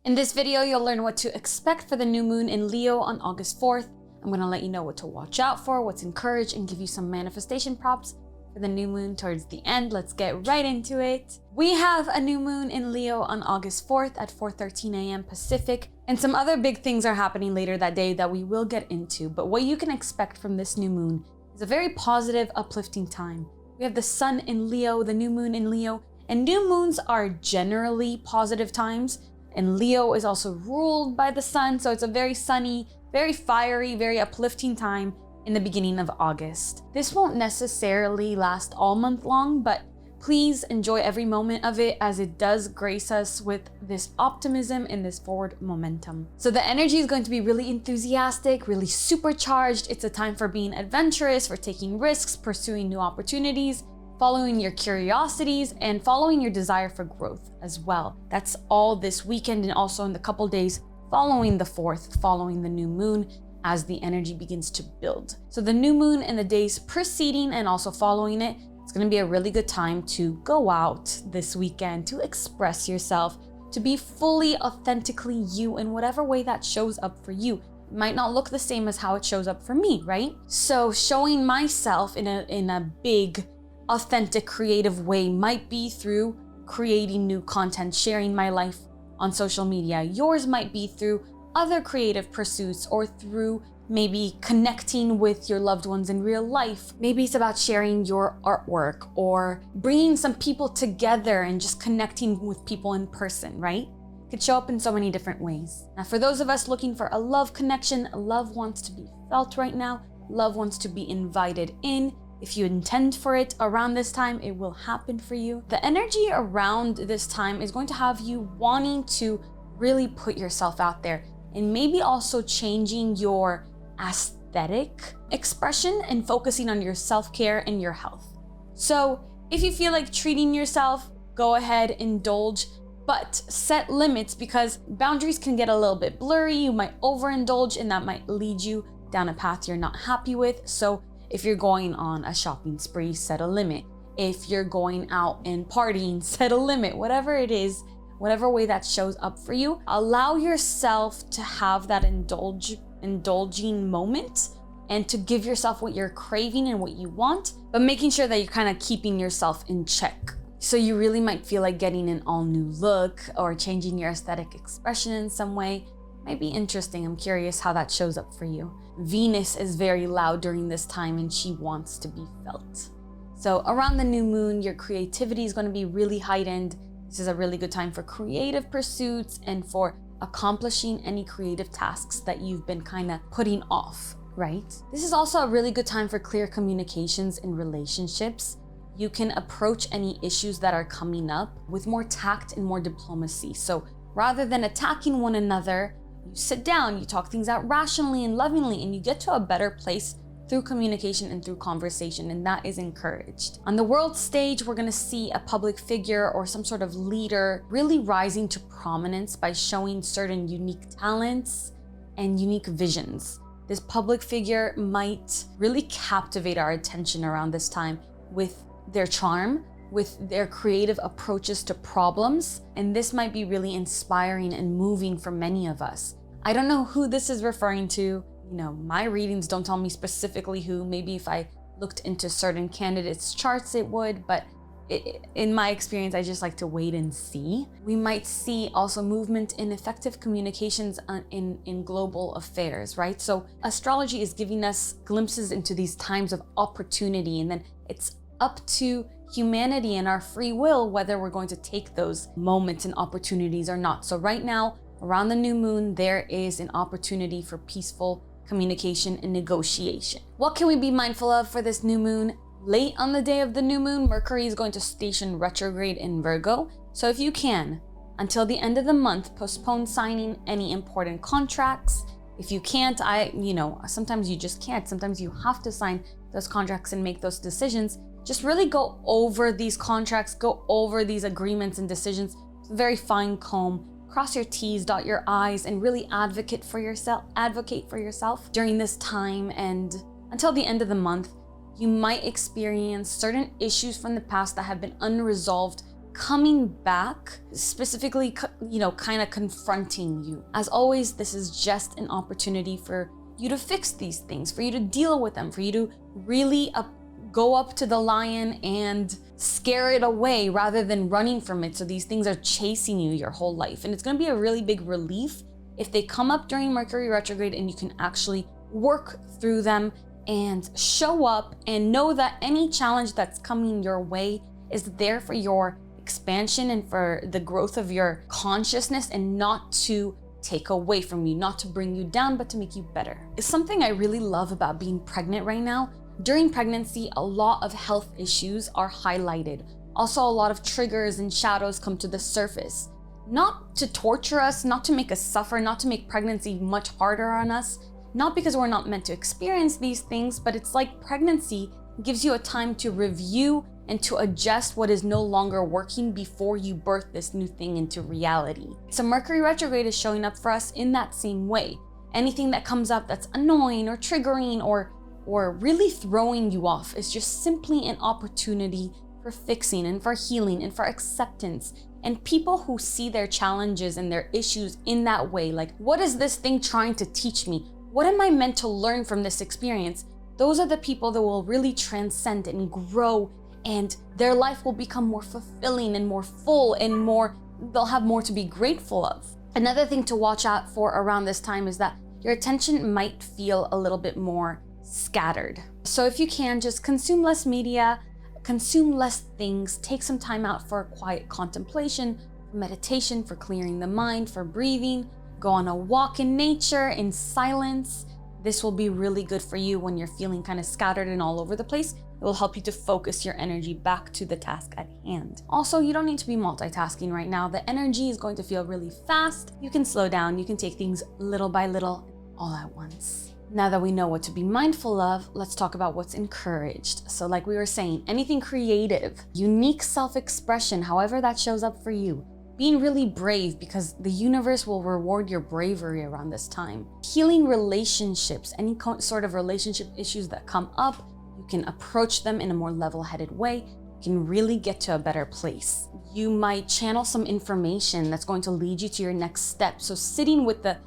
In this video, you'll learn what to expect for the new moon in Leo on August 4th. I'm gonna let you know what to watch out for, what's encouraged, and give you some manifestation props for the new moon towards the end. Let's get right into it. We have a new moon in Leo on August 4th at 4:13 a.m. Pacific, and some other big things are happening later that day that we will get into. But what you can expect from this new moon is a very positive, uplifting time. We have the sun in Leo, the new moon in Leo, and new moons are generally positive times. And Leo is also ruled by the sun, so it's a very sunny, very fiery, very uplifting time in the beginning of August. This won't necessarily last all month long, but please enjoy every moment of it as it does grace us with this optimism and this forward momentum. So the energy is going to be really enthusiastic, really supercharged. It's a time for being adventurous, for taking risks, pursuing new opportunities, following your curiosities, and following your desire for growth as well. That's all this weekend and also in the couple days following the 4th, following the new moon, as the energy begins to build. So the new moon and the days preceding and also following it, it's gonna be a really good time to go out this weekend, to express yourself, to be fully authentically you in whatever way that shows up for you. It might not look the same as how it shows up for me, right? So showing myself in a big, authentic, creative way might be through creating new content, sharing my life on social media. Yours might be through other creative pursuits or through maybe connecting with your loved ones in real life. Maybe it's about sharing your artwork or bringing some people together and just connecting with people in person, right? It could show up in so many different ways. Now, for those of us looking for a love connection, love wants to be felt right now. Love wants to be invited in. If you intend for it around this time, it will happen for you. The energy around this time is going to have you wanting to really put yourself out there and maybe also changing your aesthetic expression and focusing on your self-care and your health. So if you feel like treating yourself, go ahead, indulge, but set limits because boundaries can get a little bit blurry. You might overindulge and that might lead you down a path you're not happy with. So if you're going on a shopping spree, set a limit. If you're going out and partying, set a limit. Whatever it is, whatever way that shows up for you, allow yourself to have that indulging moment and to give yourself what you're craving and what you want, but making sure that you're kind of keeping yourself in check. So you really might feel like getting an all new look or changing your aesthetic expression in some way. Might be interesting. I'm curious how that shows up for you. Venus is very loud during this time and she wants to be felt. So around the new moon, your creativity is going to be really heightened. This is a really good time for creative pursuits and for accomplishing any creative tasks that you've been kind of putting off, right? This is also a really good time for clear communications in relationships. You can approach any issues that are coming up with more tact and more diplomacy. So rather than attacking one another, you sit down, you talk things out rationally and lovingly, and you get to a better place through communication and through conversation, and that is encouraged. On the world stage, we're gonna see a public figure or some sort of leader really rising to prominence by showing certain unique talents and unique visions. This public figure might really captivate our attention around this time with their charm, with their creative approaches to problems, and this might be really inspiring and moving for many of us. I don't know who this is referring to. You know, my readings don't tell me specifically who. Maybe if I looked into certain candidates' charts, it would, but in my experience, I just like to wait and see. We might see also movement in effective communications in global affairs, right? So astrology is giving us glimpses into these times of opportunity, and then it's up to humanity and our free will whether we're going to take those moments and opportunities or not. So right now, around the new moon, there is an opportunity for peaceful communication and negotiation. What can we be mindful of for this new moon? Late on the day of the new moon, Mercury is going to station retrograde in Virgo. So if you can, until the end of the month, postpone signing any important contracts. If you can't, sometimes you just can't. Sometimes you have to sign those contracts and make those decisions. Just really go over these contracts, go over these agreements and decisions with a very fine comb. Cross your T's, dot your I's, and really advocate for yourself during this time. And until the end of the month, you might experience certain issues from the past that have been unresolved coming back, specifically, kind of confronting you. As always, this is just an opportunity for you to fix these things, for you to deal with them, for you to really go up to the lion and scare it away rather than running from it. So these things are chasing you your whole life. And it's going to be a really big relief if they come up during Mercury retrograde and you can actually work through them and show up and know that any challenge that's coming your way is there for your expansion and for the growth of your consciousness, and not to take away from you, not to bring you down, but to make you better. It's something I really love about being pregnant right now. During pregnancy, a lot of health issues are highlighted. Also, a lot of triggers and shadows come to the surface. Not to torture us, not to make us suffer, not to make pregnancy much harder on us, not because we're not meant to experience these things, but it's like pregnancy gives you a time to review and to adjust what is no longer working before you birth this new thing into reality. So Mercury retrograde is showing up for us in that same way. Anything that comes up that's annoying or triggering or really throwing you off is just simply an opportunity for fixing and for healing and for acceptance. And people who see their challenges and their issues in that way, like, what is this thing trying to teach me? What am I meant to learn from this experience? Those are the people that will really transcend and grow, and their life will become more fulfilling and more full and they'll have more to be grateful of. Another thing to watch out for around this time is that your attention might feel a little bit more scattered. So if you can, just consume less media, consume less things, take some time out for quiet contemplation, for meditation, for clearing the mind, for breathing, go on a walk in nature, in silence. This will be really good for you when you're feeling kind of scattered and all over the place. It will help you to focus your energy back to the task at hand. Also, you don't need to be multitasking right now. The energy is going to feel really fast. You can slow down. You can take things little by little, all at once. Now that we know what to be mindful of, let's talk about what's encouraged. So like we were saying, anything creative, unique self-expression, however that shows up for you. Being really brave, because the universe will reward your bravery around this time. Healing relationships, any sort of relationship issues that come up, you can approach them in a more level-headed way. You can really get to a better place. You might channel some information that's going to lead you to your next step. So sitting with the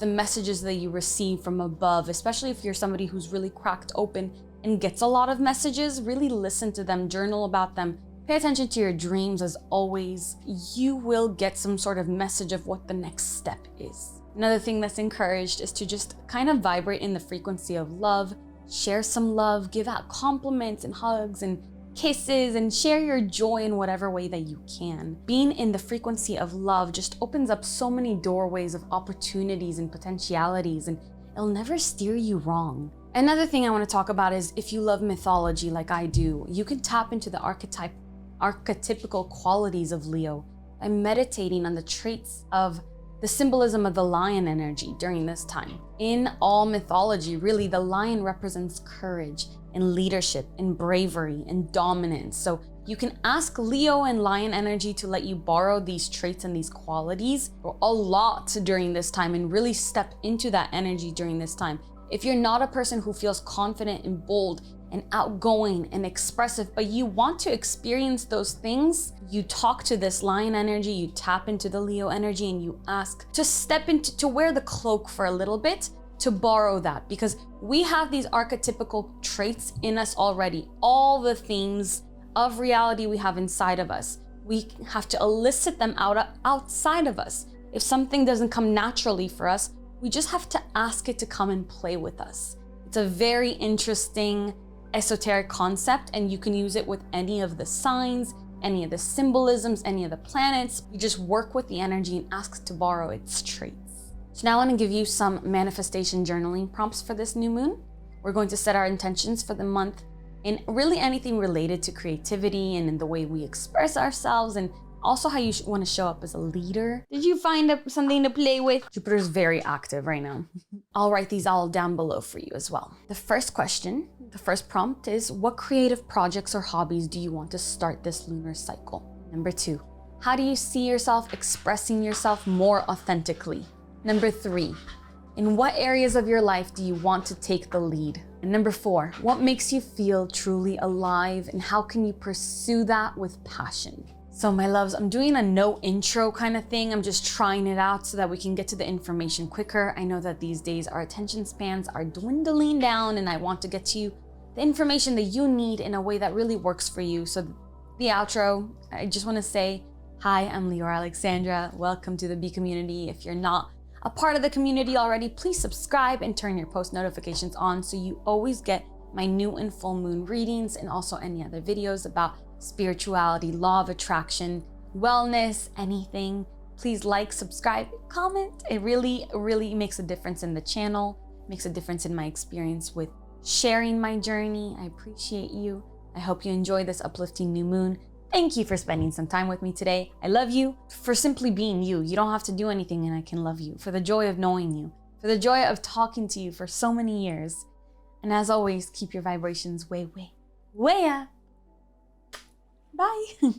messages that you receive from above, especially if you're somebody who's really cracked open and gets a lot of messages, really listen to them, journal about them. Pay attention to your dreams. As always, you will get some sort of message of what the next step is. Another thing that's encouraged is to just kind of vibrate in the frequency of love, share some love, give out compliments and hugs and kisses, and share your joy in whatever way that you can. Being in the frequency of love just opens up so many doorways of opportunities and potentialities, and it'll never steer you wrong. Another thing I want to talk about is, if you love mythology like I do, you can tap into the archetypical qualities of Leo by meditating on the traits of the symbolism of the lion energy during this time. In all mythology, really, the lion represents courage and leadership and bravery and dominance. So you can ask Leo and lion energy to let you borrow these traits and these qualities a lot during this time, and really step into that energy during this time. If you're not a person who feels confident and bold and outgoing and expressive, but you want to experience those things, you talk to this lion energy, you tap into the Leo energy, and you ask to step into, to wear the cloak for a little bit, to borrow that, because we have these archetypical traits in us already. All the themes of reality we have inside of us. We have to elicit them outside of us. If something doesn't come naturally for us, we just have to ask it to come and play with us. It's a very interesting esoteric concept, and you can use it with any of the signs, any of the symbolisms, any of the planets. You just work with the energy and ask to borrow its traits. So now I want to give you some manifestation journaling prompts for this new moon. We're going to set our intentions for the month in really anything related to creativity and in the way we express ourselves, and also how you want to show up as a leader. Did you find something to play with? Jupiter's very active right now. I'll write these all down below for you as well. The first prompt is, what creative projects or hobbies do you want to start this lunar cycle? Number 2, how do you see yourself expressing yourself more authentically? Number 3, in what areas of your life do you want to take the lead? And number 4, what makes you feel truly alive, and how can you pursue that with passion? So my loves, I'm doing a no intro kind of thing. I'm just trying it out so that we can get to the information quicker. I know that these days our attention spans are dwindling down, and I want to get to you the information that you need in a way that really works for you. So the outro, I just want to say, hi, I'm Leeor Alexandra. Welcome to the B community. If you're not a part of the community already, please subscribe and turn your post notifications on so you always get my new and full moon readings, and also any other videos about spirituality, law of attraction, wellness, anything. Please like, subscribe, comment. It really, really makes a difference in the channel, makes a difference in my experience with sharing my journey. I appreciate you. I hope you enjoy this uplifting new moon. Thank you for spending some time with me today. I love you for simply being you. You don't have to do anything and I can love you. For the joy of knowing you, for the joy of talking to you for so many years. And as always, keep your vibrations way, way, way up. Bye.